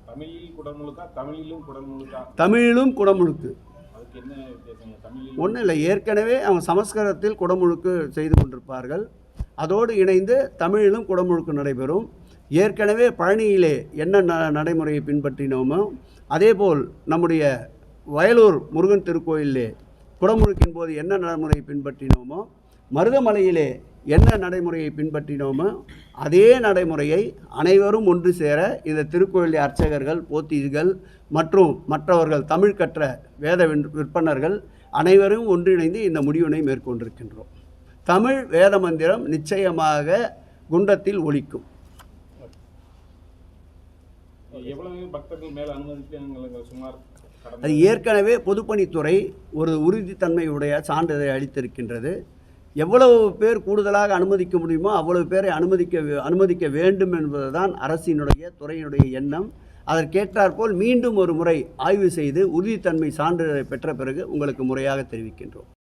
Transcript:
தமிழில் குடமுழுக்கா, தமிழிலும் குடமுழுக்கா? தமிழிலும் குடமுழுக்கு. அதுக்கு என்ன வித்தியாசம்? தமிழில் ஒன்றும் இல்லை, ஏற்கனவே அவங்க சமஸ்கிருதத்தில் குடமுழுக்கு செய்து கொண்டிருப்பார்கள். அதோடு இணைந்து தமிழிலும் குடமுழுக்கு நடைபெறும். ஏற்கனவே பழனியிலே என்ன நடைமுறையை பின்பற்றினோமோ அதேபோல் நம்முடைய வயலூர் முருகன் திருக்கோயிலே குடமுழுக்கின் போது என்ன நடைமுறையை பின்பற்றினோமோ, மருதமலையிலே என்ன நடைமுறையை பின்பற்றினோமோ அதே நடைமுறையை அனைவரும் ஒன்று சேர இந்த திருக்கோயிலே அர்ச்சகர்கள், போத்தீஸ்கள் மற்றும் மற்றவர்கள் தமிழ் கற்ற வேத விற்பனர்கள் அனைவரும் ஒன்றிணைந்து இந்த முடிவினை மேற்கொண்டிருக்கின்றோம். தமிழ் வேத மந்திரம் நிச்சயமாக குண்டத்தில் ஒலிக்கும். எவ்வளவு பக்தர்கள் மேல் அனுமதிக்க சுமார்? அது ஏற்கனவே பொதுப்பணித்துறை ஒரு உறுதித்தன்மையுடைய சான்றிதழை அளித்திருக்கின்றது. எவ்வளவு பேர் கூடுதலாக அனுமதிக்க முடியுமோ அவ்வளவு பேரை அனுமதிக்க வேண்டும் என்பதுதான் அரசினுடைய துறையினுடைய எண்ணம். அதற்கேற்றாற்போல் மீண்டும் ஒரு முறை ஆய்வு செய்து உறுதித்தன்மை சான்றிதழை பெற்ற பிறகு உங்களுக்கு முறையாக தெரிவிக்கின்றோம்.